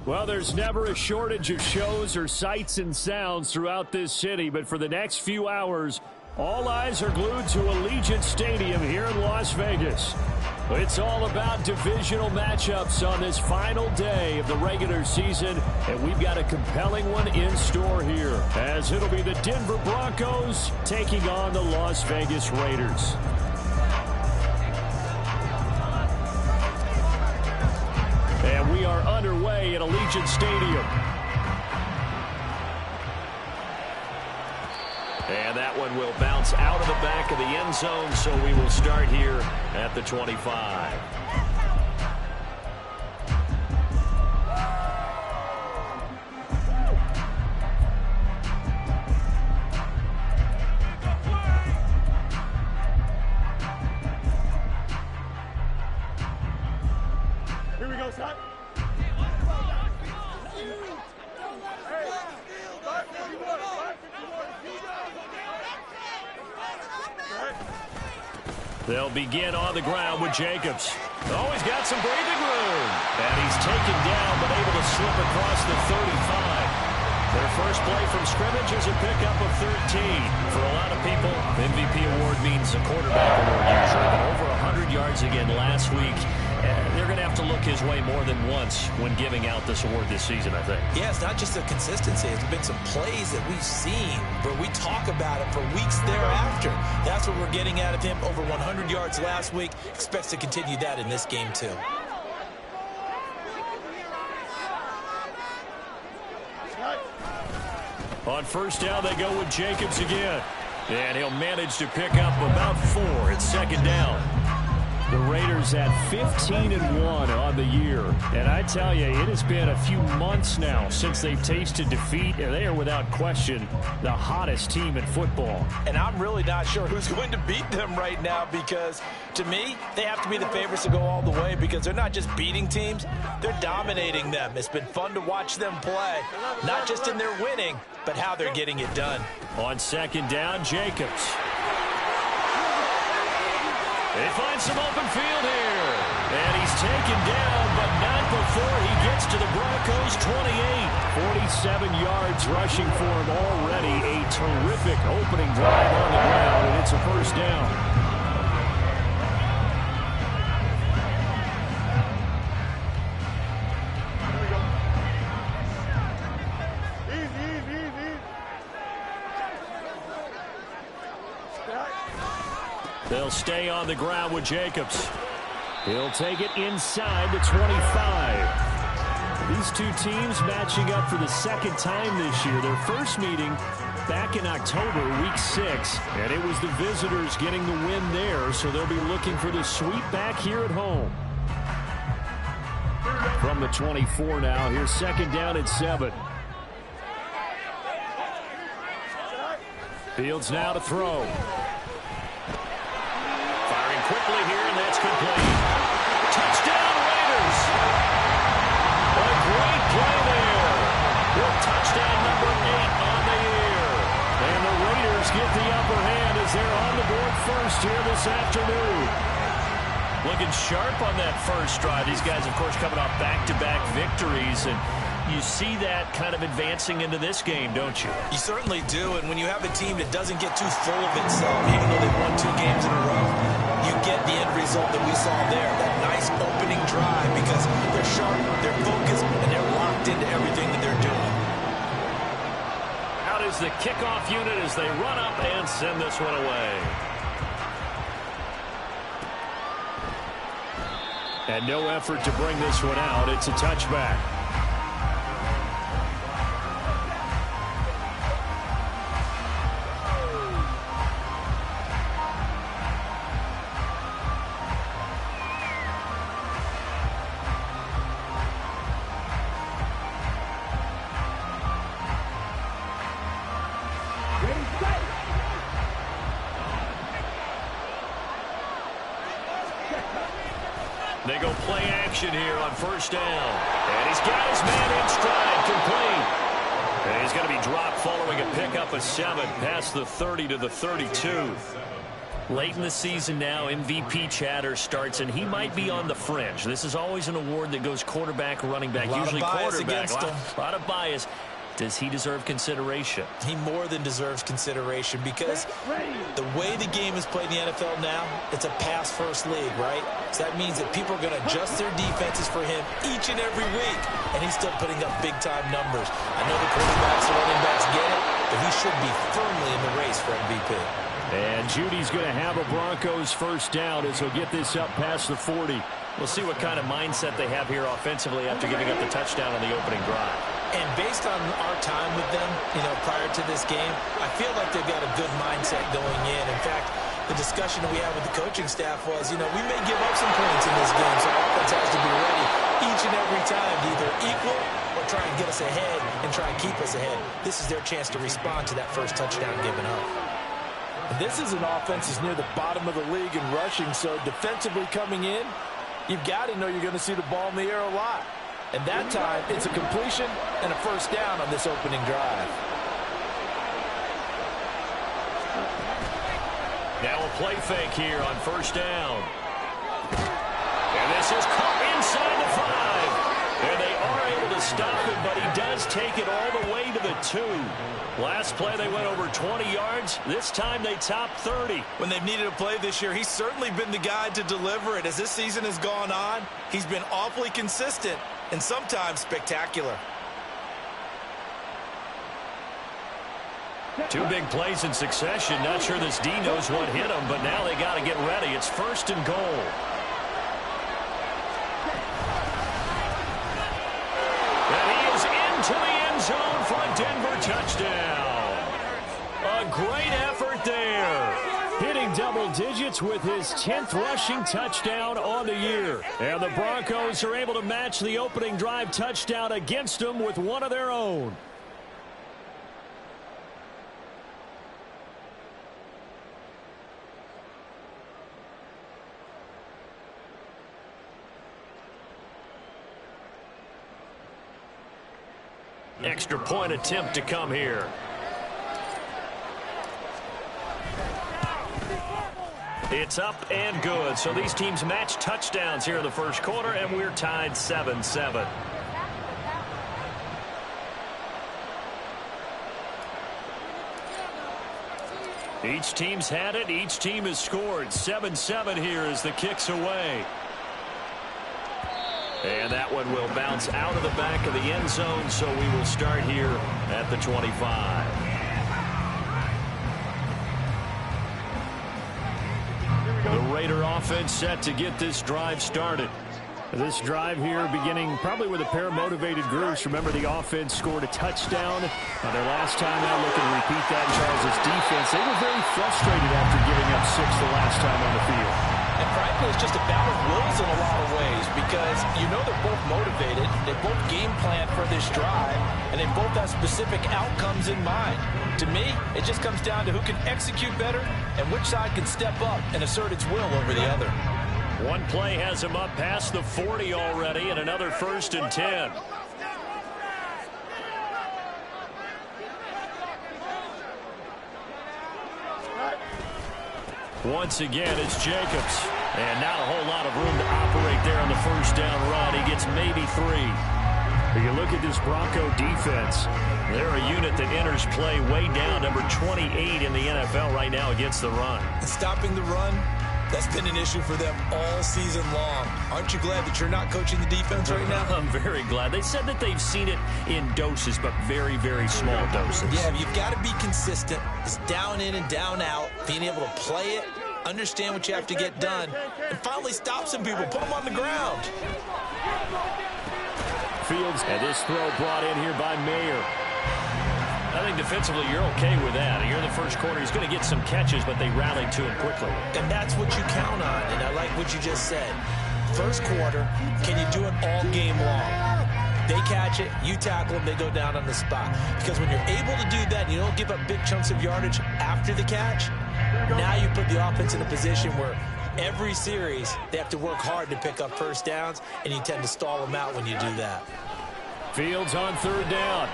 Well, there's never a shortage of shows or sights and sounds throughout this city, but for the next few hours, all eyes are glued to Allegiant Stadium here in Las Vegas. It's all about divisional matchups on this final day of the regular season, and we've got a compelling one in store here, as it'll be the Denver Broncos taking on the Las Vegas Raiders. And we are underway at Allegiant Stadium. And that one will bounce out of the back of the end zone, so we will start here at the 25. Here we go, son. They'll begin on the ground with Jacobs. Oh, he's got some breathing room. And he's taken down, but able to slip across the 35. Their first play from scrimmage is a pickup of 13. For a lot of people, MVP award means a quarterback award usually. But over 100 yards again last week. They're going to have to look his way more than once when giving out this award this season, I think. Yeah, it's not just the consistency. It's been some plays that we've seen where we talk about it for weeks thereafter. That's what we're getting out of him. Over 100 yards last week. Expects to continue that in this game, too. On first down, they go with Jacobs again. And he'll manage to pick up about 4 at second down. The Raiders at 15-1 on the year. And I tell you, it has been a few months now since they've tasted defeat, and they are without question the hottest team in football. And I'm really not sure who's going to beat them right now, because to me, they have to be the favorites to go all the way, because they're not just beating teams, they're dominating them. It's been fun to watch them play, not just in their winning, but how they're getting it done. On second down, Jacobs. They find some open field here. And he's taken down, but not before he gets to the Broncos' 28. 47 yards rushing for him already. A terrific opening drive on the ground, and it's a first down. They'll stay on the ground with Jacobs. He'll take it inside the 25. These two teams matching up for the second time this year. Their first meeting back in October, week 6. And it was the visitors getting the win there, so they'll be looking for the sweep back here at home. From the 24 now, here's second down at 7. Fields now to throw. Quickly here, and that's complete. Touchdown, Raiders! A great play there. With touchdown number 8 on the year. And the Raiders get the upper hand as they're on the board first here this afternoon. Looking sharp on that first drive. These guys, of course, coming off back-to-back victories, and you see that kind of advancing into this game, don't you? You certainly do, and when you have a team that doesn't get too full of itself, even though they've won 2 games in a row, you get the end result that we saw there, that nice opening drive, because they're sharp, they're focused, and they're locked into everything that they're doing. Out is the kickoff unit as they run up and send this one away. And no effort to bring this one out. It's a touchback. They go play action here on first down. And he's got his man in stride, complete. And he's going to be dropped following a pickup of 7 past the 30 to the 32. Late in the season now, MVP chatter starts, and he might be on the fringe. This is always an award that goes quarterback, running back, usually quarterback. A lot of bias. Does he deserve consideration? He more than deserves consideration because the way the game is played in the NFL now, it's a pass-first league, right? So that means that people are going to adjust their defenses for him each and every week, and he's still putting up big-time numbers. I know the quarterbacks and running backs get it, but he should be firmly in the race for MVP. And Judy's going to have a Broncos first down as he'll get this up past the 40. We'll see what kind of mindset they have here offensively after giving up the touchdown on the opening drive. And based on our time with them, prior to this game, I feel like they've got a good mindset going in. In fact, the discussion that we had with the coaching staff was, we may give up some points in this game, so our offense has to be ready each and every time to either equal or try and get us ahead and try and keep us ahead. This is their chance to respond to that first touchdown given up. This is an offense that's near the bottom of the league in rushing, so defensively coming in, you've got to know you're going to see the ball in the air a lot. And that time, it's a completion and a first down on this opening drive. Now a play fake here on first down. And this is caught inside the 5. And they are able to stop him, but he does take it all the way to the 2. Last play, they went over 20 yards. This time, they topped 30. When they've needed a play this year, he's certainly been the guy to deliver it. As this season has gone on, he's been awfully consistent and sometimes spectacular. 2 big plays in succession. Not sure this D knows what hit him, but now they got to get ready. It's first and goal. And he is into the end zone for a Denver touchdown. A great effort there. Hitting double digits with his 10th rushing touchdown on the year. And the Broncos are able to match the opening drive touchdown against them with one of their own. Extra point attempt to come here. It's up and good. So these teams match touchdowns here in the first quarter, and we're tied 7-7. Each team's had it. Each team has scored. 7-7 here as the kick's away. And that one will bounce out of the back of the end zone, so we will start here at the 25. The Raider offense set to get this drive started. This drive here beginning probably with a pair of motivated groups. Remember, the offense scored a touchdown. Their last time out, looking to repeat that in Charles' defense. They were very frustrated after giving up 6 the last time on the field. And frankly, it's just a battle of wills in a lot of ways because they're both motivated. They both game plan for this drive, and they both have specific outcomes in mind. To me, it just comes down to who can execute better and which side can step up and assert its will over the other. One play has him up past the 40 already, and another 1st and 10. Once again, it's Jacobs. And not a whole lot of room to operate there on the first down run. He gets maybe 3. If you look at this Bronco defense, they're a unit that enters play way down, number 28 in the NFL right now against the run. And stopping the run, that's been an issue for them all season long. Aren't you glad that you're not coaching the defense right now? I'm very glad. They said that they've seen it in doses, but very, very small doses. Yeah, you've got to be consistent. It's down in and down out, being able to play it, understand what you have to get done, and finally stop some people, put them on the ground. Fields, and this throw brought in here by Mayer. I think defensively you're okay with that. Here in the first quarter, he's going to get some catches, but they rallied to him quickly. And that's what you count on, and I like what you just said. First quarter, can you do it all game long? They catch it, you tackle them, they go down on the spot. Because when you're able to do that and you don't give up big chunks of yardage after the catch, now you put the offense in a position where every series they have to work hard to pick up first downs, and you tend to stall them out when you do that. Fields on 3rd down.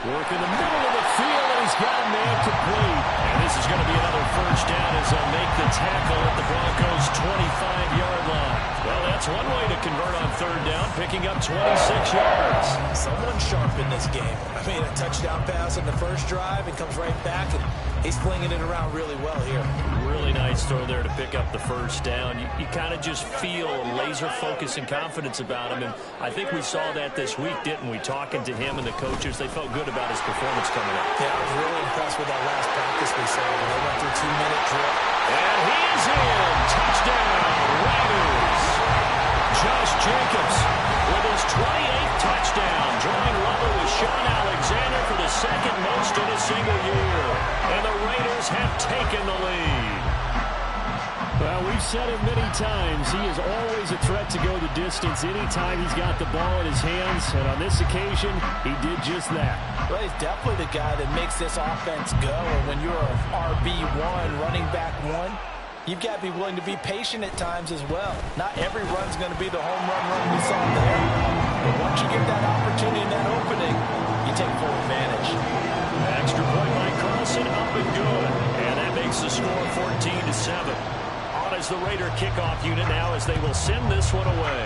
Work in the middle of the field, and he's got a man complete. And this is going to be another first down as they'll make the tackle at the Broncos' 25-yard line. Well, that's one way to convert on third down, picking up 26 yards. Someone sharp in this game. I mean, a touchdown pass on the first drive and comes right back, and he's flinging it around really well here. Really nice throw there to pick up the first down. You kind of just feel laser focus and confidence about him, and I think we saw that this week, didn't we? Talking to him and the coaches, they felt good about his performance coming up. Yeah, I was really impressed with that last practice we saw when they went through 2-minute drill. And he is in. Touchdown, Raiders. Josh Jacobs with his 28th touchdown, drawing level with Sean Alexander for the second most in a single year. And the Raiders have taken the lead. Well, we've said it many times. He is always a threat to go the distance anytime he's got the ball in his hands. And on this occasion, he did just that. Well, he's definitely the guy that makes this offense go. And when you're an RB1, running back one, you've got to be willing to be patient at times as well. Not every run's going to be the home run we saw there. But once you get that opportunity and that opening, you take full advantage. Extra point by Carlson, up and good. And that makes the score 14-7. On as the Raider kickoff unit now as they will send this one away.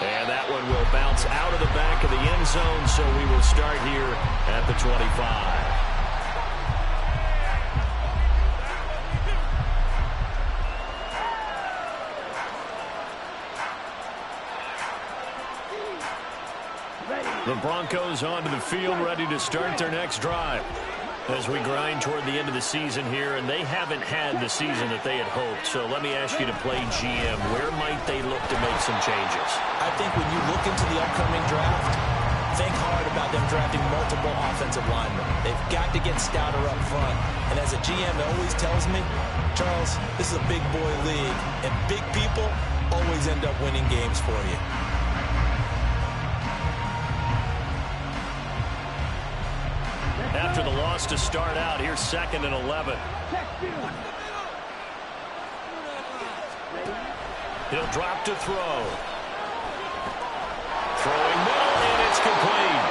And that one will bounce out of the back of the end zone, so we will start here at the 25. The Broncos onto the field, ready to start their next drive. As we grind toward the end of the season here, and they haven't had the season that they had hoped. So let me ask you to play GM. Where might they look to make some changes? I think when you look into the upcoming draft, think hard about them drafting multiple offensive linemen. They've got to get stouter up front. And as a GM always tells me, Charles, this is a big boy league, and big people always end up winning games for you. After the loss to start out, here's 2nd and 11. He'll drop to throw. Throwing middle, and it's complete.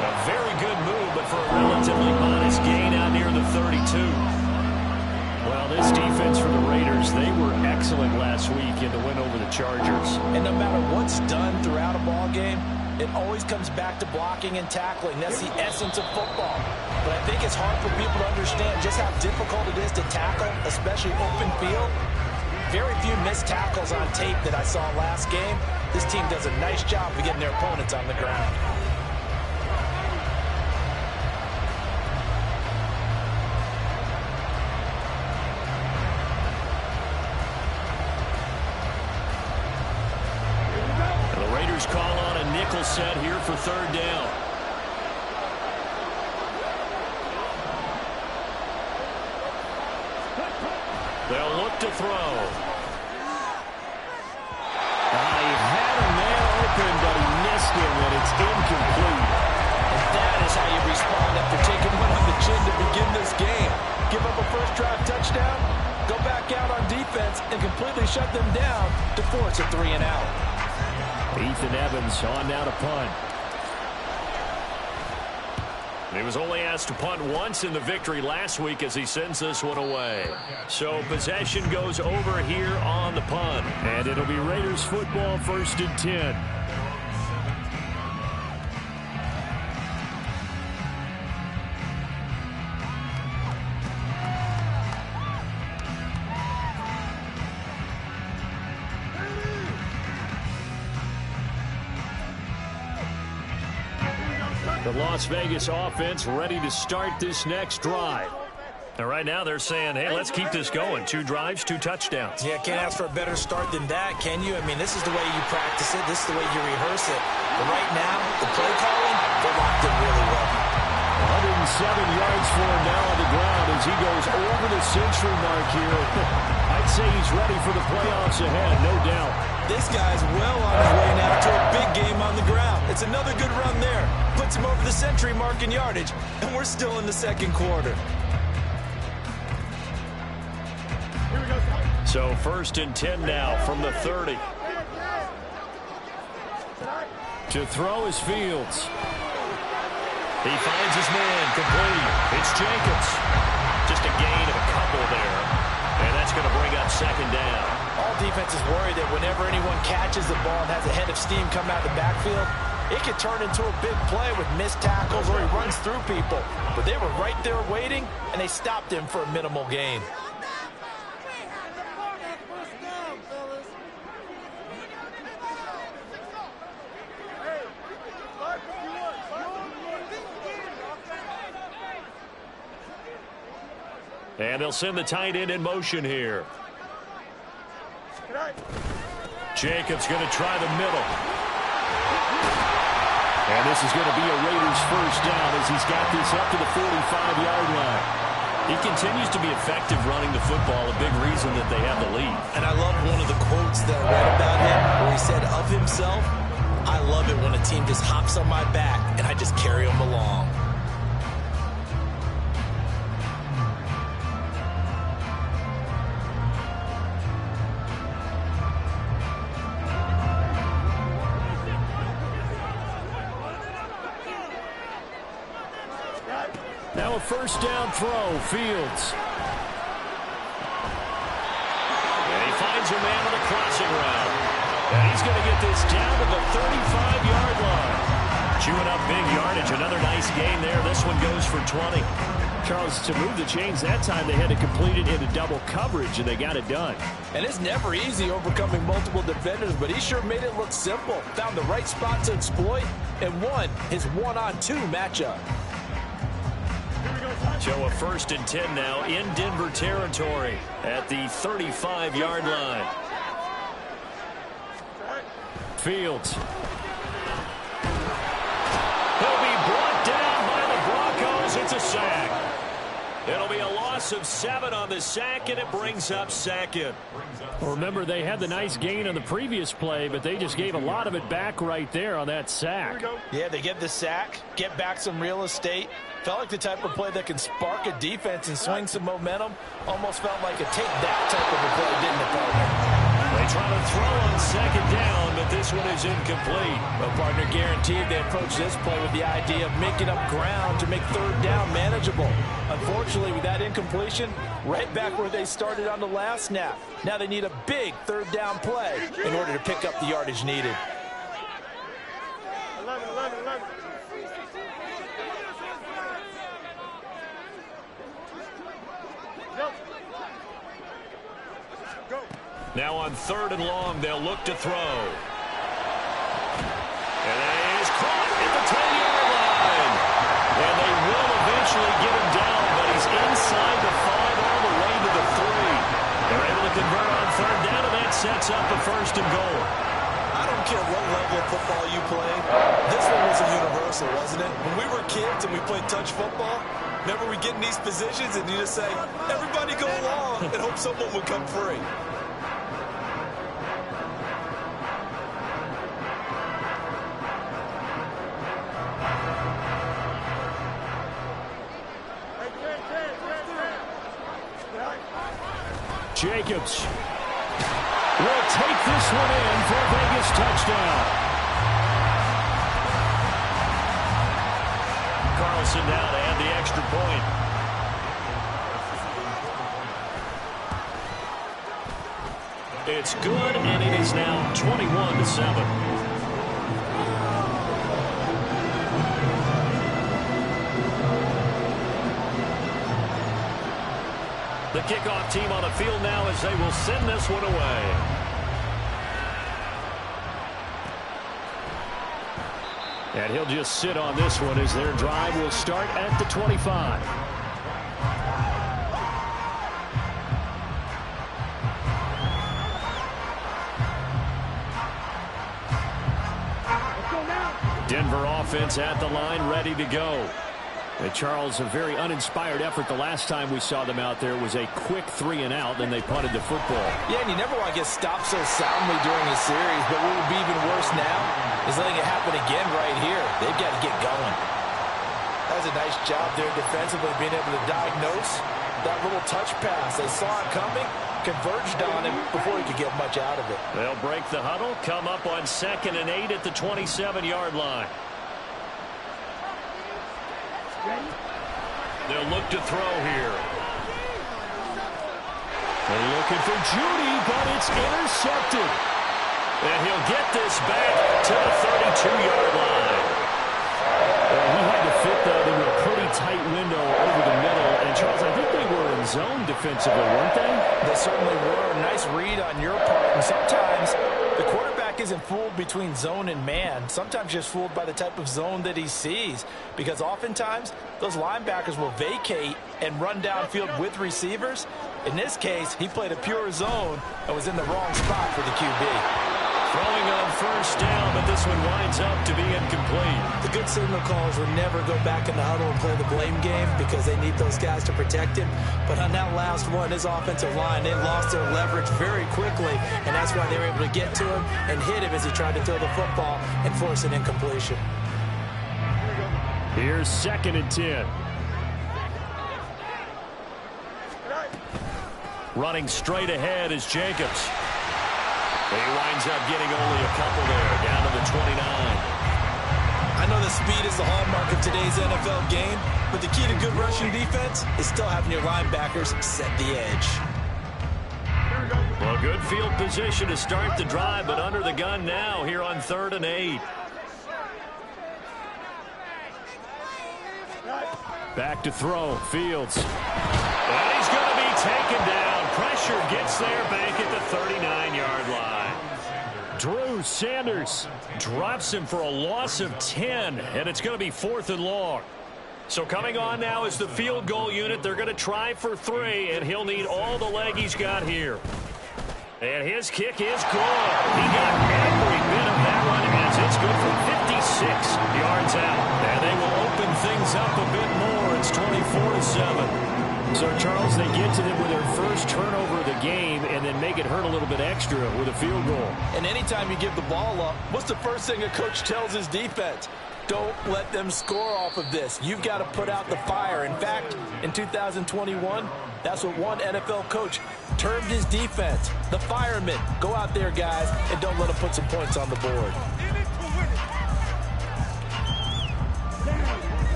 A very good move, but for a relatively modest gain out near the 32. Well, this defense for the Raiders, they were excellent last week in the win over the Chargers. And no matter what's done throughout a ball game, it always comes back to blocking and tackling. That's the essence of football. But I think it's hard for people to understand just how difficult it is to tackle, especially open field. Very few missed tackles on tape that I saw last game. This team does a nice job of getting their opponents on the ground. Call on a nickel set here for third down. They'll look to throw. He had a man open, but he missed him, and it's incomplete. And that is how you respond after taking one on the chin to begin this game. Give up a first drive touchdown, go back out on defense, and completely shut them down to force a 3-and-out. Ethan Evans on now to punt. He was only asked to punt once in the victory last week as he sends this one away. So possession goes over here on the punt. And it'll be Raiders football, 1st and 10. The Las Vegas offense ready to start this next drive. And right now they're saying, hey, let's keep this going. 2 drives, 2 touchdowns. Yeah, can't ask for a better start than that, can you? I mean, this is the way you practice it. This is the way you rehearse it. But right now, the play calling, they're locked in really well. 107 yards for him now on the ground as he goes over the century mark here. I'd say he's ready for the playoffs ahead, no doubt. This guy's well on his way now to a big game on the ground. It's another good run there. Puts him over the century mark in yardage, and we're still in the 2nd quarter. So 1st and 10 now from the 30. To throw is Fields. He finds his man, complete. It's Jacobs. Just a gain of a couple there. And that's going to bring up second down. All defenses worry that whenever anyone catches the ball and has a head of steam come out of the backfield, it could turn into a big play with missed tackles or he runs through people. But they were right there waiting, and they stopped him for a minimal gain. And they'll send the tight end in motion here. Jacobs going to try the middle. And this is going to be a Raiders first down as he's got this up to the 45-yard line. He continues to be effective running the football, a big reason that they have the lead. And I love one of the quotes that I read about him where he said of himself, "I love it when a team just hops on my back and I just carry them along." Now a first down throw, Fields. And he finds a man on the crossing route. And he's going to get this down to the 35-yard line. Chewing up big yardage. Another nice gain there. This one goes for 20. Charles, to move the chains that time, they had to complete it into double coverage, and they got it done. And it's never easy overcoming multiple defenders, but he sure made it look simple. Found the right spot to exploit and won his one-on-two matchup. So a 1st and 10 now in Denver territory at the 35-yard line. Fields. He'll be brought down by the Broncos. It's a sack. It'll be a loss of 7 on the sack, and it brings up second. Well, remember, they had the nice gain on the previous play, but they just gave a lot of it back right there on that sack. Yeah, they get the sack, get back some real estate. Felt like the type of play that can spark a defense and swing some momentum. Almost felt like a take that type of a play, didn't it, partner? They try to throw on second down, but this one is incomplete. Well, partner, guaranteed they approach this play with the idea of making up ground to make third down manageable. Unfortunately, with that incompletion, right back where they started on the last snap. Now they need a big third down play in order to pick up the yardage needed. 11. Now on 3rd and long, they'll look to throw. And he's caught at the 10-yard line. And they will eventually get him down, but he's inside the 5 all the way to the 3. They're able to convert on 3rd down, and that sets up a 1st and goal. I don't care what level of football you play. This one was a universal, wasn't it? When we were kids and we played touch football, remember we get in these positions and you just say, everybody go along and hope someone would come free. Jacobs will take this one in for a Vegas touchdown. Carlson now to add the extra point. It's good, and it is now 21-7. The kickoff team on the field now as they will send this one away. And he'll just sit on this one as their drive will start at the 25. Denver offense at the line, ready to go. And Charles, a very uninspired effort the last time we saw them out there was a quick 3-and-out, then they punted the football. Yeah, and you never want to get stopped so soundly during a series, but what would be even worse now is letting it happen again right here. They've got to get going. That was a nice job there defensively, being able to diagnose that little touch pass. They saw it coming, converged on him before he could get much out of it. They'll break the huddle, come up on 2nd and 8 at the 27-yard line. They'll look to throw here. They're looking for Judy, but it's intercepted. And he'll get this back to the 32-yard line. Well, he had to fit that into a pretty tight window over the middle. And, Charles, I think they were in zone defensively, weren't they? They certainly were. Nice read on your part. And sometimes the quarterback isn't fooled between zone and man. Sometimes just fooled by the type of zone that he sees. Because oftentimes, those linebackers will vacate and run downfield with receivers. In this case, he played a pure zone and was in the wrong spot for the QB. Throwing on first down, but this one winds up to be incomplete. The good signal callers would never go back in the huddle and play the blame game because they need those guys to protect him. But on that last one, his offensive line, they lost their leverage very quickly, and that's why they were able to get to him and hit him as he tried to throw the football and force an incompletion. Here's 2nd and 10. Running straight ahead is Jacobs. He winds up getting only a couple there, down to the 29. I know that speed is the hallmark of today's NFL game, but the key to good rushing defense is still having your linebackers set the edge. Well, good field position to start the drive, but under the gun now here on 3rd and 8. Back to throw, Fields. And he's going to be taken down. Pressure gets there back at the 39-yard line. Drew Sanders drops him for a loss of 10, and it's going to be 4th and long. So coming on now is the field goal unit. They're going to try for 3, and he'll need all the leg he's got here. And his kick is good. He got every bit of that one, as it's good for 56 yards out. And they will open things up a bit more. It's 24-7. So, Charles, they get to them with their first turnover of the game and then make it hurt a little bit extra with a field goal. And anytime you give the ball up, what's the first thing a coach tells his defense? Don't let them score off of this. You've got to put out the fire. In fact, in 2021, that's what one NFL coach termed his defense, the firemen. Go out there, guys, and don't let them put some points on the board.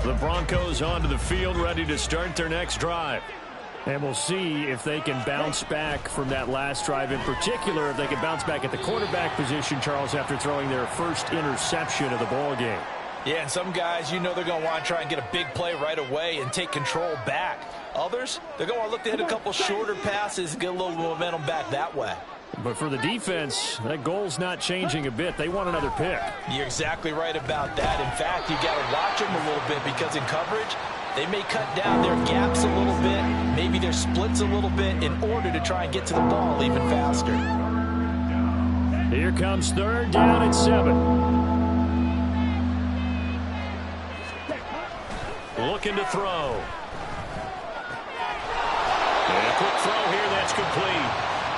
The Broncos onto the field, ready to start their next drive. And we'll see if they can bounce back from that last drive. In particular, if they can bounce back at the quarterback position, Charles, after throwing their first interception of the ball game. Yeah, and some guys, you know they're going to want to try and get a big play right away and take control back. Others, they're going to want to look to hit a couple shorter passes, get a little momentum back that way. But for the defense, that goal's not changing a bit. They want another pick. You're exactly right about that. In fact, you got to watch them a little bit because in coverage, they may cut down their gaps a little bit, maybe their splits a little bit in order to try and get to the ball even faster. Here comes 3rd down and 7. Looking to throw. And a quick throw here, that's complete.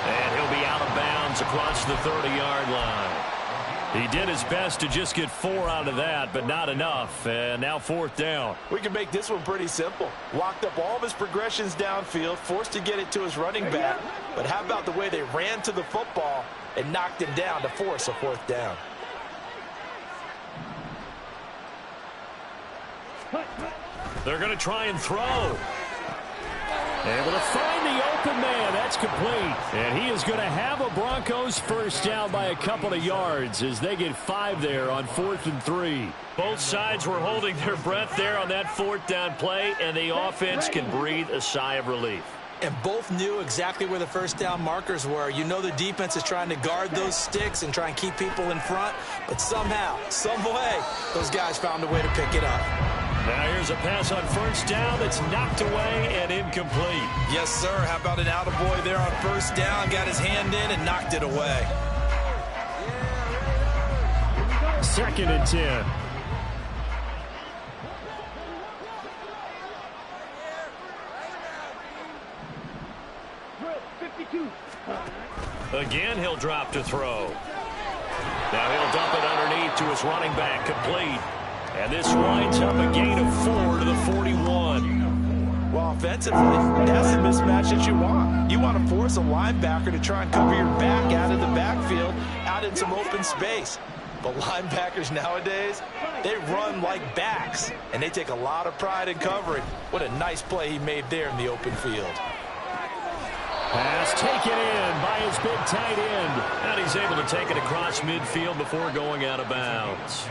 And he'll be out of bounds across the 30-yard line. He did his best to just get 4 out of that, but not enough. And now 4th down. We can make this one pretty simple. Walked up all of his progressions downfield, forced to get it to his running back. But how about the way they ran to the football and knocked him down to force a 4th down? They're going to try and throw. Able to find the open man. That's complete. And he is going to have a Broncos first down by a couple of yards as they get 5 there on 4th and 3. Both sides were holding their breath there on that 4th down play, and the offense can breathe a sigh of relief. And both knew exactly where the first down markers were. You know the defense is trying to guard those sticks and try and keep people in front, but somehow, some way, those guys found a way to pick it up. Now here's a pass on first down that's knocked away and incomplete. Yes, sir. How about an attaboy there on first down? Got his hand in and knocked it away. 2nd and 10. Again, he'll drop to throw. Now he'll dump it underneath to his running back, complete. And this winds up a gain of 4 to the 41. Well, offensively, that's the mismatch that you want. You want to force a linebacker to try and cover your back out of the backfield, out in some open space. But linebackers nowadays, they run like backs, and they take a lot of pride in covering. What a nice play he made there in the open field. Pass taken in by his big tight end. And he's able to take it across midfield before going out of bounds.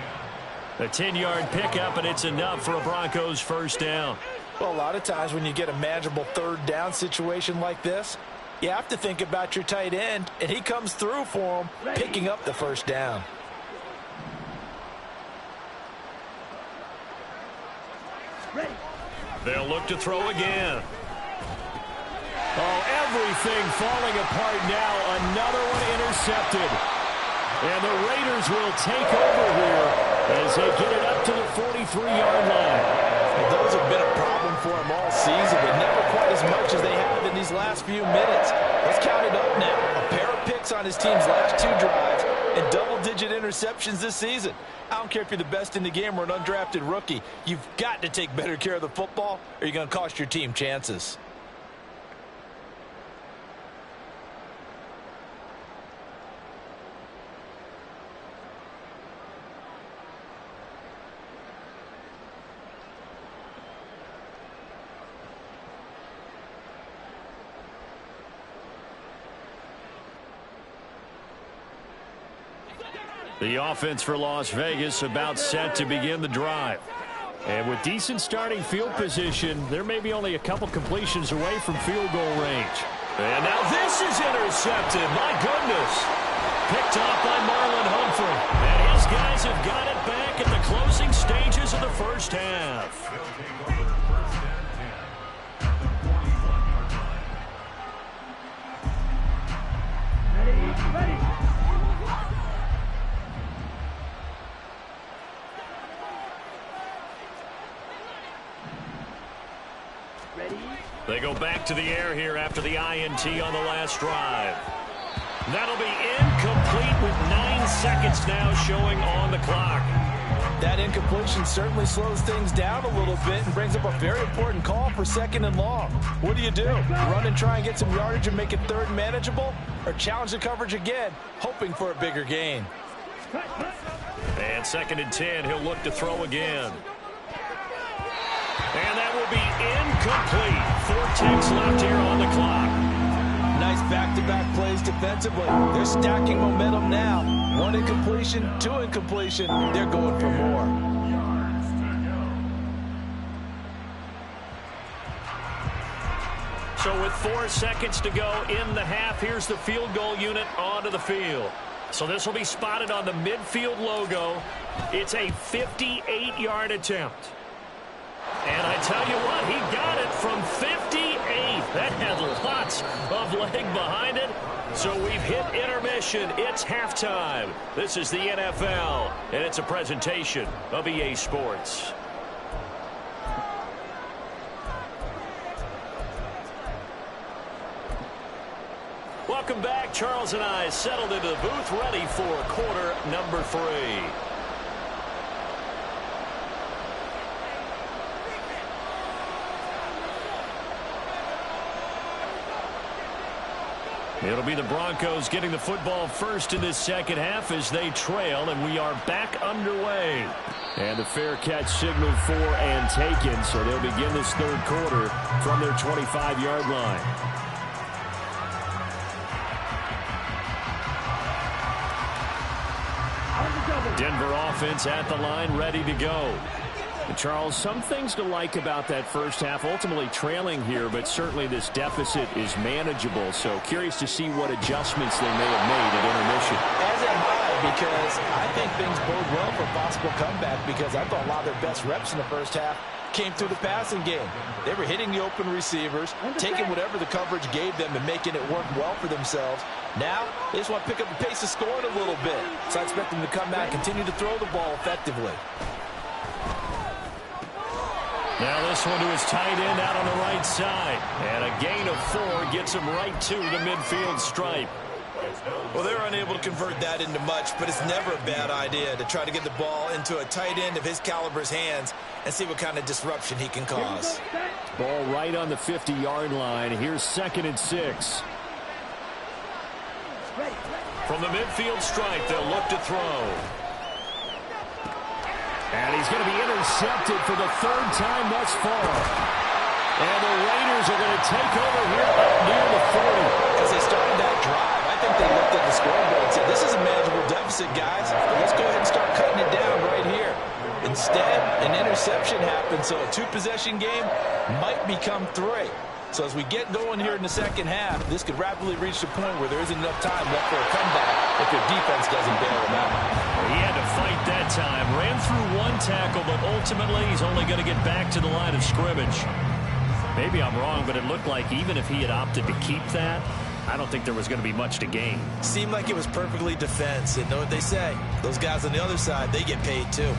A 10-yard pickup, and it's enough for a Broncos first down. Well, a lot of times when you get a manageable third down situation like this, you have to think about your tight end, and he comes through for him, picking up the first down. They'll look to throw again. Oh, everything falling apart now. Another one intercepted. And the Raiders will take over here as they get it up to the 43-yard line. Well, those have been a problem for him all season, but never quite as much as they have in these last few minutes. Let's count it up now. A pair of picks on his team's last 2 drives and double-digit interceptions this season. I don't care if you're the best in the game or an undrafted rookie. You've got to take better care of the football or you're going to cost your team chances. The offense for Las Vegas about set to begin the drive. And with decent starting field position, there may be only a couple completions away from field goal range. And now this is intercepted. My goodness. Picked off by Marlon Humphrey. And his guys have got it back at the closing stages of the first half. They go back to the air here after the INT on the last drive. That'll be incomplete with 9 seconds now showing on the clock. That incompletion certainly slows things down a little bit and brings up a very important call for 2nd and long. What do? Run and try and get some yardage and make it 3rd manageable? Or challenge the coverage again, hoping for a bigger gain? And 2nd and 10, he'll look to throw again. And that will be incomplete. 4 ticks left here on the clock. Nice back-to-back plays defensively. They're stacking momentum now. 1 incompletion, 2 incompletion. They're going for more. So with 4 seconds to go in the half, here's the field goal unit onto the field. So this will be spotted on the midfield logo. It's a 58-yard attempt. And I tell you what, he got it from 58. That had lots of leg behind it. So we've hit intermission. It's halftime. This is the NFL, and it's a presentation of EA Sports. Welcome back. Charles and I settled into the booth, ready for quarter number 3. It'll be the Broncos getting the football first in this second half as they trail, and we are back underway. And the fair catch signaled for and taken, so they'll begin this 3rd quarter from their 25-yard line. Denver offense at the line, ready to go. Charles, some things to like about that first half. Ultimately trailing here, but certainly this deficit is manageable. So curious to see what adjustments they may have made at intermission. As am I, because I think things bode well for a possible comeback, because I thought a lot of their best reps in the first half came through the passing game. They were hitting the open receivers, taking whatever the coverage gave them and making it work well for themselves. Now, they just want to pick up the pace of scoring a little bit. So I expect them to come out and continue to throw the ball effectively. Now this one to his tight end out on the right side. And a gain of 4 gets him right to the midfield stripe. Well, they're unable to convert that into much, but it's never a bad idea to try to get the ball into a tight end of his caliber's hands and see what kind of disruption he can cause. Ball right on the 50-yard line. Here's 2nd and 6. From the midfield stripe, they'll look to throw. And he's going to be intercepted for the third time thus far. And the Raiders are going to take over here up near the 40. As they started that drive, I think they looked at the scoreboard and said, this is a manageable deficit, guys. Let's go ahead and start cutting it down right here. Instead, an interception happened, so a two-possession game might become 3. So as we get going here in the second half, this could rapidly reach the point where there isn't enough time left for a comeback if your defense doesn't bail them out. He had to fight that time. Ran through one tackle, but ultimately he's only going to get back to the line of scrimmage. Maybe I'm wrong, but it looked like even if he had opted to keep that, I don't think there was going to be much to gain. Seemed like it was perfectly defense. And know what they say? Those guys on the other side, they get paid too.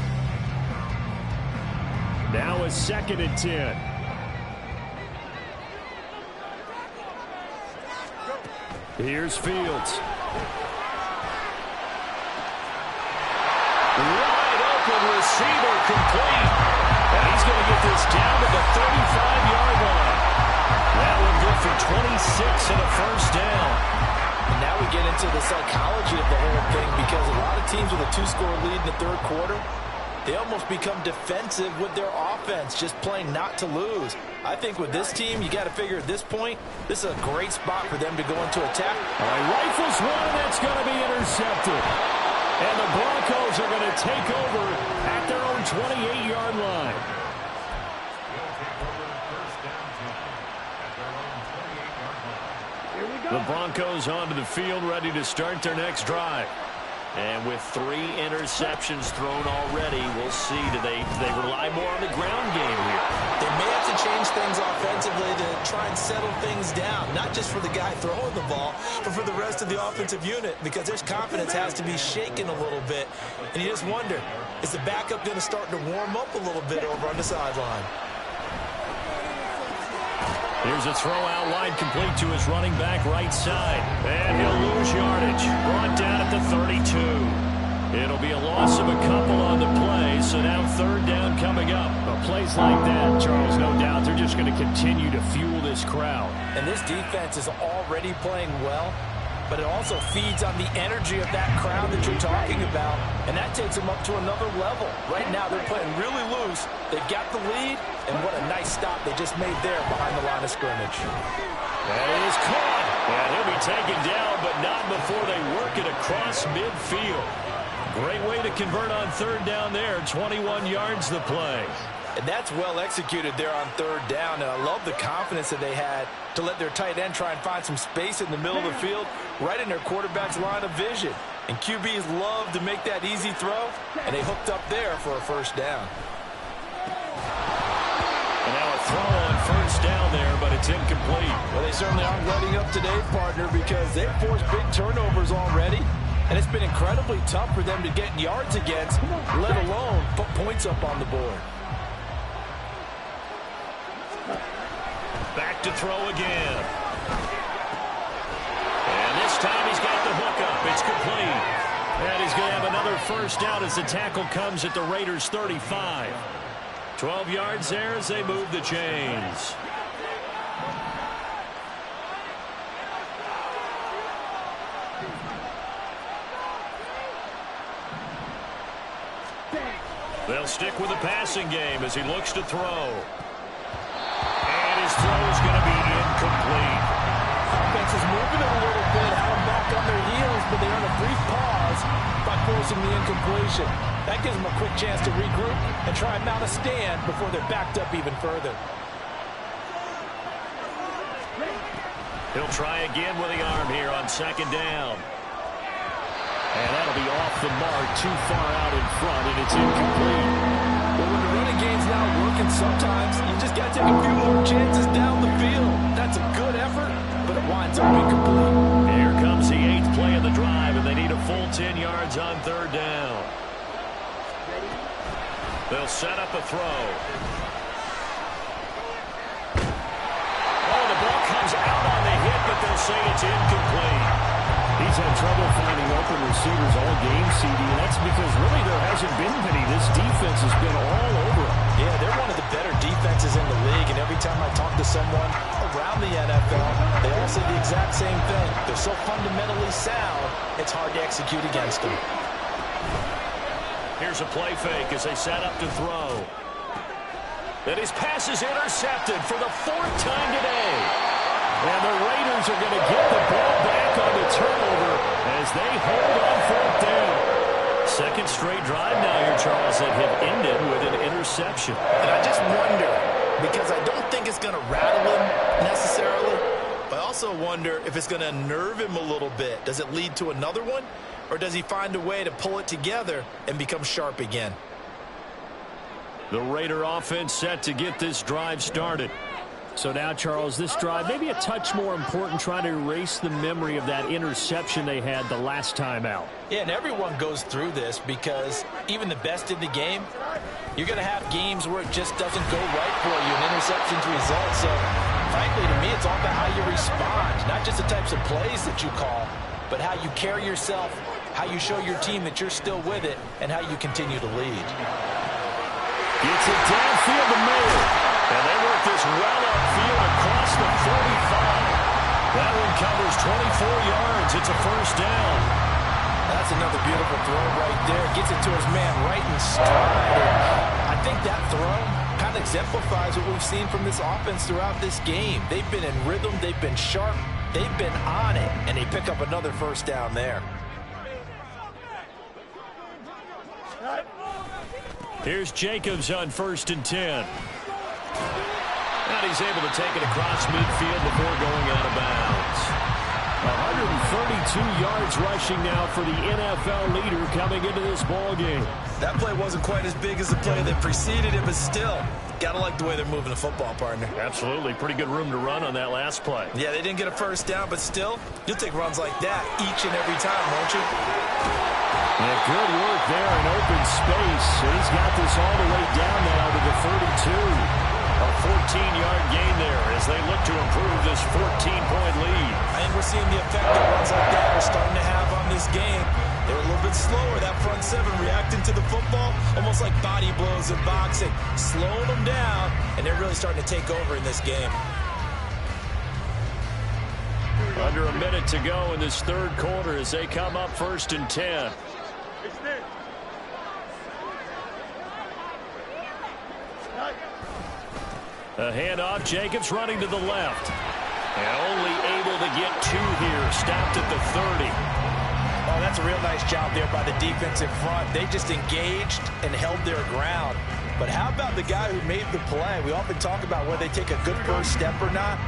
Now a 2nd and 10. Here's Fields. Wide open receiver complete. And he's going to get this down to the 35-yard line. That one good for 26 and a first down. And now we get into the psychology of the whole thing, because a lot of teams with a 2-score lead in the third quarter, they almost become defensive with their offense, just playing not to lose. I think with this team, you got to figure at this point, this is a great spot for them to go into attack. All right, rifles one, and that's going to be intercepted. And the Broncos are going to take over at their own 28-yard line. The Broncos onto the field, ready to start their next drive. And with 3 interceptions thrown already, we'll see. Do they rely more on the ground game here? They may have to change things offensively to try and settle things down, not just for the guy throwing the ball, but for the rest of the offensive unit, because their confidence has to be shaken a little bit. And you just wonder, is the backup going to start to warm up a little bit over on the sideline? Here's a throw out line complete to his running back right side. And he'll lose yardage. Brought down at the 32. It'll be a loss of a couple on the play, so now 3rd down coming up. But plays like that, Charles, no doubt, they're just going to continue to fuel this crowd. And this defense is already playing well, but it also feeds on the energy of that crowd that you're talking about, and that takes them up to another level. Right now, they're playing really loose. They've got the lead, and what a nice stop they just made there behind the line of scrimmage. That is caught, and he'll be taken down, but not before they work it across midfield. Great way to convert on 3rd down there. 21 yards the play. And that's well executed there on 3rd down. And I love the confidence that they had to let their tight end try and find some space in the middle of the field, right in their quarterback's line of vision. And QBs love to make that easy throw, and they hooked up there for a first down. And now a throw on 1st down there, but it's incomplete. Well, they certainly aren't letting up today, partner, because they've forced big turnovers already. And it's been incredibly tough for them to get yards against, let alone put points up on the board. Back to throw again. And this time he's got the hook up. It's complete. And he's going to have another first down as the tackle comes at the Raiders' 35. 12 yards there as they move the chains. They'll stick with the passing game as he looks to throw. And his throw is going to be incomplete. Offense is moving it a little bit, have them back on their heels, but they earn a brief pause by forcing the incompletion. That gives them a quick chance to regroup and try and mount a stand before they're backed up even further. He'll try again with the arm here on 2nd down. And that'll be off the mark, too far out in front, and it's incomplete. Well, when the running game's not working, sometimes you just got to take a few more chances down the field. That's a good effort, but it winds up incomplete. Here comes the 8th play of the drive, and they need a full 10 yards on 3rd down. They'll set up a throw. Oh, the ball comes out on the hit, but they'll say it's incomplete. He's had trouble finding open receivers all game, CD, and that's because really there hasn't been many. This defense has been all over him. Yeah, they're one of the better defenses in the league, and every time I talk to someone around the NFL, they all say the exact same thing. They're so fundamentally sound, it's hard to execute against them. Here's a play fake as they set up to throw. And his pass is intercepted for the 4th time today. And the Raiders are going to get the ball back on the turnover as they hold on 4th down. Second straight drive now here, Charles, that have ended with an interception. And I just wonder, because I don't think it's going to rattle him necessarily, but I also wonder if it's going to nerve him a little bit. Does it lead to another one? Or does he find a way to pull it together and become sharp again? The Raider offense set to get this drive started. So now, Charles, this drive maybe a touch more important, trying to erase the memory of that interception they had the last time out. Yeah, and everyone goes through this because even the best in the game, you're going to have games where it just doesn't go right for you, and interceptions result. So, frankly, to me, it's all about how you respond, not just the types of plays that you call, but how you carry yourself, how you show your team that you're still with it, and how you continue to lead. Gets it downfield to Miller. And they work this well upfield across the 45. That one covers 24 yards. It's a first down. That's another beautiful throw right there. Gets it to his man right in stride. I think that throw kind of exemplifies what we've seen from this offense throughout this game. They've been in rhythm. They've been sharp. They've been on it. And they pick up another first down there. Here's Jacobs on 1st and 10. And he's able to take it across midfield before going out of bounds. 132 yards rushing now for the NFL leader coming into this ball game. That play wasn't quite as big as the play that preceded it, but still, got to like the way they're moving the football, partner. Absolutely. Pretty good room to run on that last play. Yeah, they didn't get a first down, but still, you'll take runs like that each and every time, won't you? And good work there in open space. And he's got this all the way down now to the 32. A 14-yard gain there as they look to improve this 14-point lead. I think we're seeing the effect that runs like that are starting to have on this game. They were a little bit slower, that front seven, reacting to the football, almost like body blows in boxing, slowing them down, and they're really starting to take over in this game. Under a minute to go in this third quarter as they come up 1st and 10. A handoff, Jacobs running to the left. And only able to get 2 here, stopped at the 30. Oh, that's a real nice job there by the defensive front. They just engaged and held their ground. But how about the guy who made the play? We often talk about whether they take a good first step or not.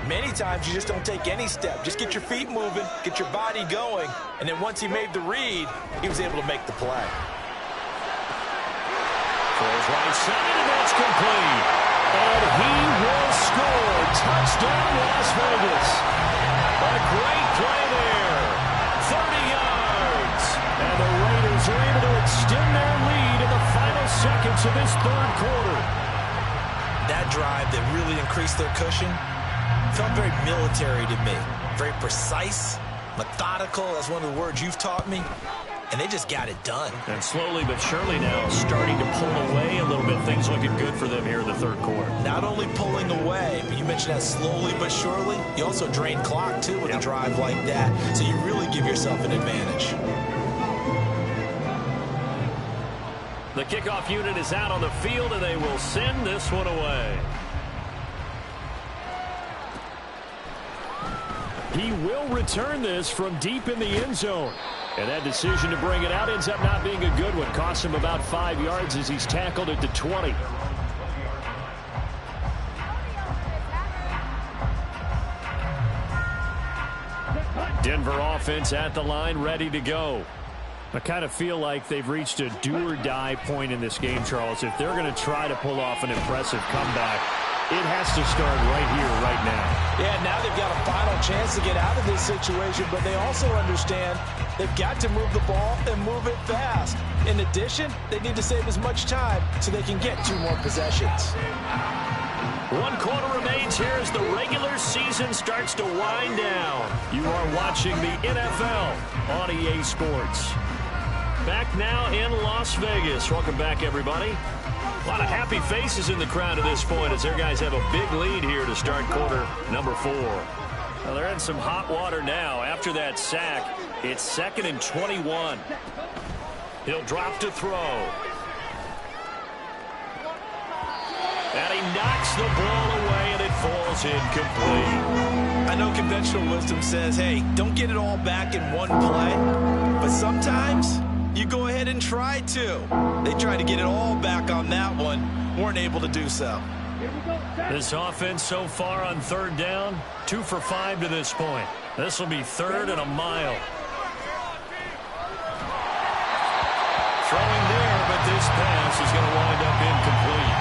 Many times you just don't take any step. Just get your feet moving, get your body going, and then once he made the read, he was able to make the play. Throws right side, and that's complete. And he will score. Touchdown, Las Vegas. A great play there. 30 yards. And the Raiders are able to extend their lead in the final seconds of this third quarter. That drive that really increased their cushion felt very military to me. Very precise, methodical. That's one of the words you've taught me. And they just got it done. And slowly but surely now starting to pull away a little bit. Things looking good for them here in the third quarter. Not only pulling away, but you mentioned that slowly but surely. You also drain clock, too, with a drive like that. So you really give yourself an advantage. The kickoff unit is out on the field, and they will send this one away. He will return this from deep in the end zone. And that decision to bring it out ends up not being a good one. Costs him about 5 yards as he's tackled at the 20. Denver offense at the line, ready to go. I kind of feel like they've reached a do-or-die point in this game, Charles. If they're going to try to pull off an impressive comeback, it has to start right here, right now. Yeah, now they've got a final chance to get out of this situation, but they also understand they've got to move the ball and move it fast. In addition, they need to save as much time so they can get 2 more possessions. 1 quarter remains here as the regular season starts to wind down. You are watching the NFL on EA Sports. Back now in Las Vegas. Welcome back, everybody. A lot of happy faces in the crowd at this point as their guys have a big lead here to start quarter number 4. Well, they're in some hot water now. After that sack, it's 2nd and 21. He'll drop to throw. And he knocks the ball away, and it falls incomplete. I know conventional wisdom says, hey, don't get it all back in one play. But sometimes you go ahead and try to. They tried to get it all back on that one. Weren't able to do so. This offense so far on third down, 2 for 5 to this point. This will be 3rd and a mile. Throwing there, but this pass is going to wind up incomplete.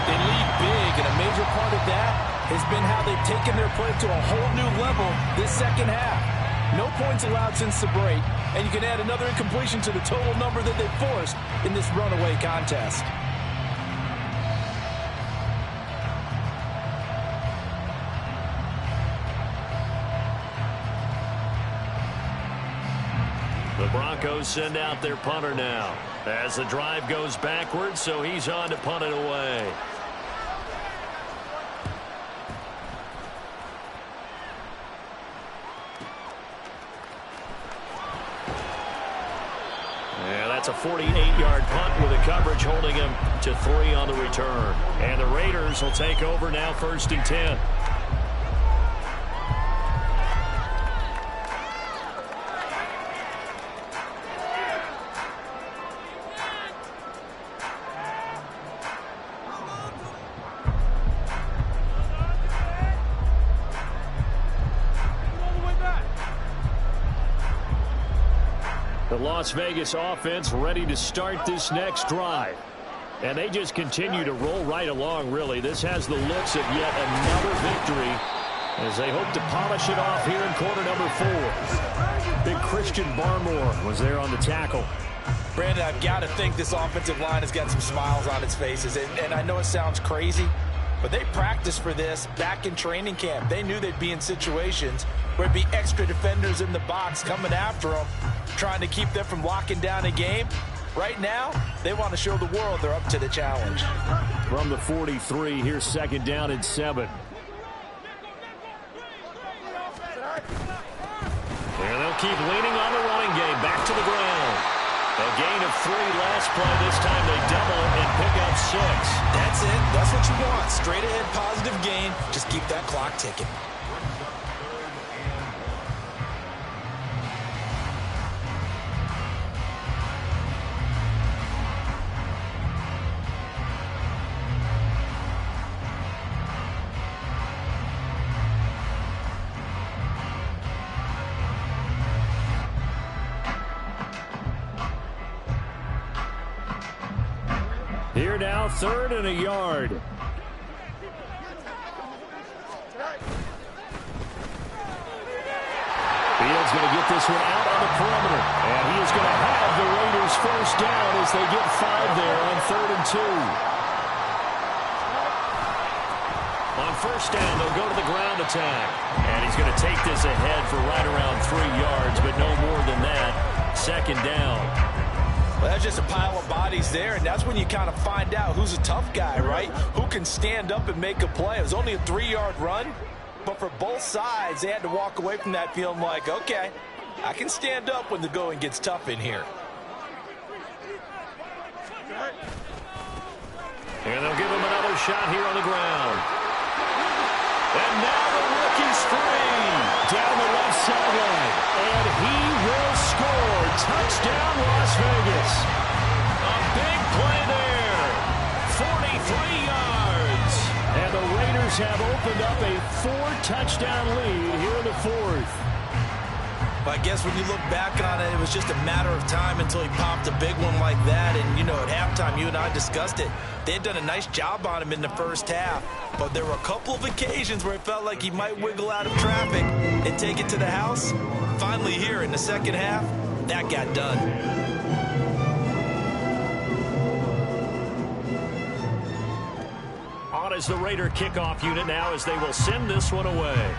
They lead big, and a major part of that has been how they've taken their play to a whole new level this second half. No points allowed since the break, and you can add another incompletion to the total number that they've forced in this runaway contest. The Broncos send out their punter now as the drive goes backwards, so he's on to punt it away. Yeah, that's a 48-yard punt with the coverage holding him to 3 on the return. And the Raiders will take over now, 1st and 10. The Las Vegas offense ready to start this next drive. And they just continue to roll right along, really. This has the looks of yet another victory as they hope to polish it off here in quarter number 4. Big Christian Barmore was there on the tackle. Brandon, I've got to think this offensive line has got some smiles on its faces. And I know it sounds crazy, but they practiced for this back in training camp. They knew they'd be in situations where it'd be extra defenders in the box coming after them, trying to keep them from locking down a game. Right now, they want to show the world they're up to the challenge. From the 43, here's 2nd down and 7. And they'll keep leaning on the running game. Back to the ground. A gain of 3 last play. This time they double it and pick up 6. That's it. That's what you want. Straight ahead positive gain. Just keep that clock ticking. Here now, 3rd and a yard. Fields going to get this one out on the perimeter. And he is going to have the Raiders 1st down as they get 5 there on 3rd and 2. On 1st down, they'll go to the ground attack. And he's going to take this ahead for right around 3 yards, but no more than that. 2nd down. Well, that's just a pile of bodies there, and that's when you kind of find out who's a tough guy, right? Who can stand up and make a play. It was only a 3-yard run, but for both sides, they had to walk away from that feeling like, okay, I can stand up when the going gets tough in here. And they'll give him another shot here on the ground. And now the rookie's free down the left sideline. And he will score. Touchdown, Las Vegas. A big play there. 43 yards. And the Raiders have opened up a 4-touchdown lead here in the 4th. But I guess when you look back on it, it was just a matter of time until he popped a big one like that. And, you know, at halftime, you and I discussed it. They had done a nice job on him in the first half. But there were a couple of occasions where it felt like he might wiggle out of traffic and take it to the house. Finally here in the second half, that got done. On is the Raider kickoff unit now as they will send this one away.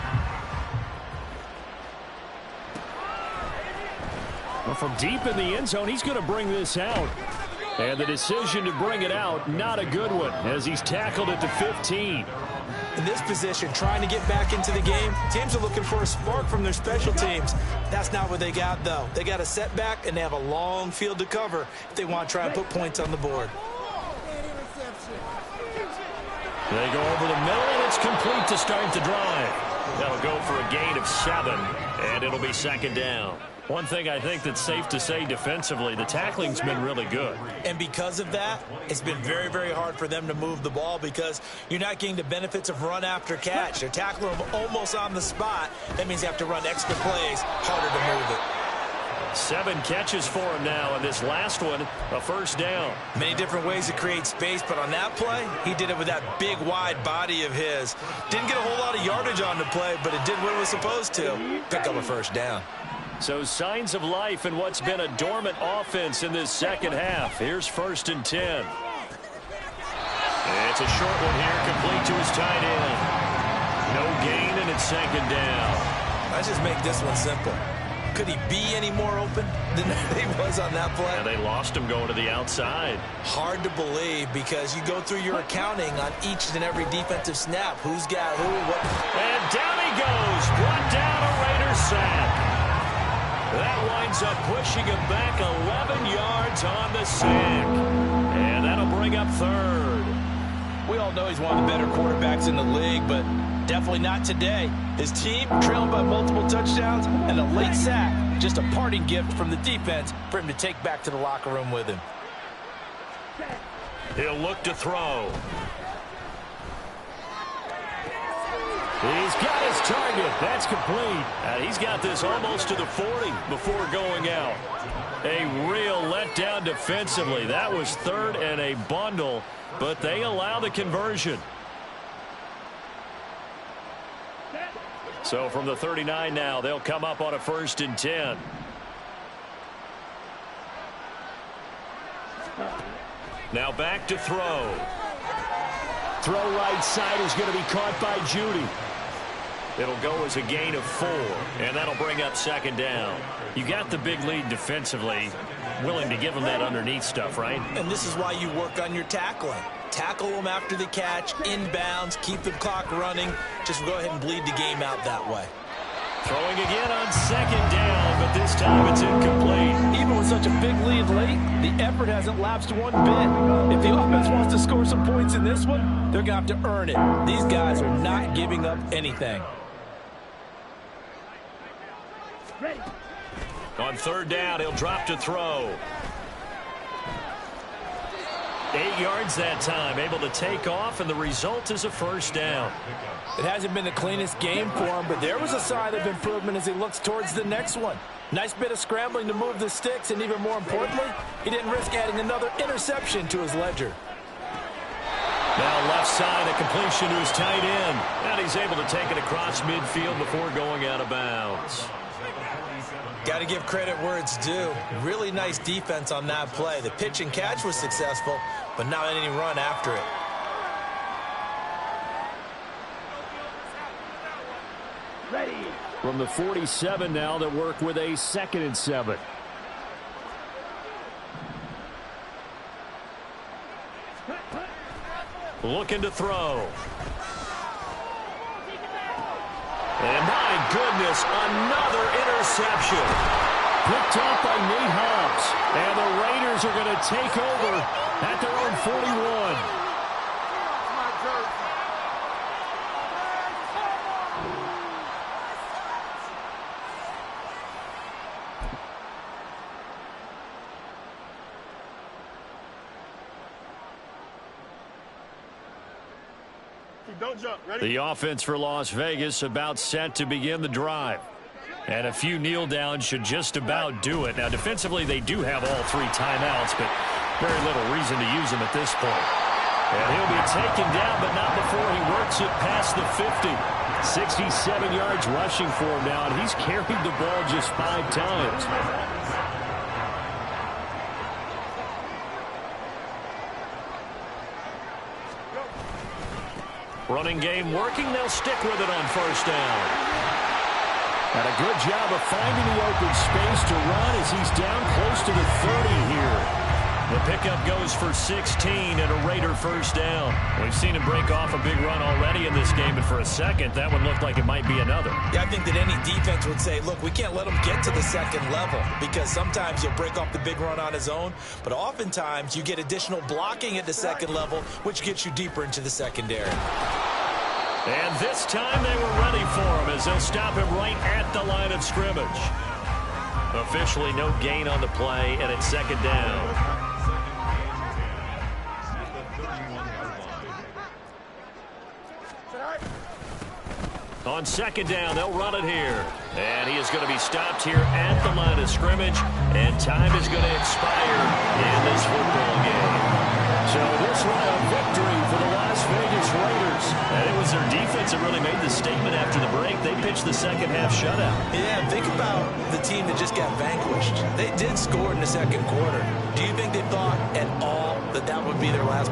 Well, from deep in the end zone, he's going to bring this out. And the decision to bring it out, not a good one, as he's tackled at the 15. In this position, trying to get back into the game, teams are looking for a spark from their special teams. That's not what they got, though. They got a setback, and they have a long field to cover if they want to try and put points on the board. They go over the middle, and it's complete to start the drive. That'll go for a gain of 7, and it'll be second down. One thing I think that's safe to say defensively, the tackling's been really good. And because of that, it's been very, very hard for them to move the ball because you're not getting the benefits of run after catch. They're tackling them almost on the spot. That means they have to run extra plays, harder to move it. 7 catches for him now, and this last one, a first down. Many different ways to create space, but on that play, he did it with that big, wide body of his. Didn't get a whole lot of yardage on the play, but it did what it was supposed to. Pick up a first down. So signs of life in what's been a dormant offense in this second half. Here's 1st and 10. It's a short one here, complete to his tight end. No gain, and it's second down. Let's just make this one simple. Could he be any more open than he was on that play? And they lost him going to the outside. Hard to believe because you go through your accounting on each and every defensive snap. Who's got who, what. And down he goes. Brought down a Raiders sack. That winds up pushing him back 11 yards on the sack. And that'll bring up 3rd. We all know he's one of the better quarterbacks in the league, but definitely not today. His team trailing by multiple touchdowns and a late sack. Just a parting gift from the defense for him to take back to the locker room with him. He'll look to throw. He's got his target. That's complete. And he's got this almost to the 40 before going out. A real letdown defensively. That was 3rd and a bundle, but they allow the conversion. So from the 39 now, they'll come up on a 1st and 10. Now back to throw. Throw right side is going to be caught by Judy. It'll go as a gain of 4, and that'll bring up second down. You got the big lead defensively, willing to give them that underneath stuff, right? And this is why you work on your tackling. Tackle them after the catch, inbounds, keep the clock running. Just go ahead and bleed the game out that way. Throwing again on second down, but this time it's incomplete. Even with such a big lead late, the effort hasn't lapsed one bit. If the offense wants to score some points in this one, they're going to have to earn it. These guys are not giving up anything. On 3rd down, he'll drop to throw. 8 yards that time, able to take off, and the result is a first down. It hasn't been the cleanest game for him, but there was a sign of improvement as he looks towards the next one. Nice bit of scrambling to move the sticks, and even more importantly, he didn't risk adding another interception to his ledger. Now left side, a completion to his tight end. And he's able to take it across midfield before going out of bounds. Got to give credit where it's due. Really nice defense on that play. The pitch and catch was successful, but not any run after it. From the 47 now, they work with a 2nd and 7. Looking to throw. And my goodness, another interception. Picked off by Nate Hobbs. And the Raiders are going to take over at their own 41. Don't jump. Ready? The offense for Las Vegas about set to begin the drive. And a few kneel downs should just about do it. Now, defensively, they do have all 3 timeouts, but very little reason to use them at this point. And he'll be taken down, but not before he works it past the 50. 67 yards rushing for him now, and he's carried the ball just 5 times. Running game working. They'll stick with it on first down. And a good job of finding the open space to run as he's down close to the 30 here. The pickup goes for 16 and a Raider first down. We've seen him break off a big run already in this game, but for a second, that one looked like it might be another. Yeah, I think that any defense would say, look, we can't let him get to the second level because sometimes he'll break off the big run on his own, but oftentimes you get additional blocking at the second level, which gets you deeper into the secondary. And this time they were ready for him as they'll stop him right at the line of scrimmage. Officially no gain on the play, and it's second down. On second down, they'll run it here. And he is going to be stopped here at the line of scrimmage, and time is going to expire in this football game. So this one a victory for the Las Vegas Raiders. And it was their defense that really made the statement after the break. They pitched the second half shutout. Yeah, think about the team that just got vanquished. They did score in the second quarter. Do you think they thought at all that that would be their last point?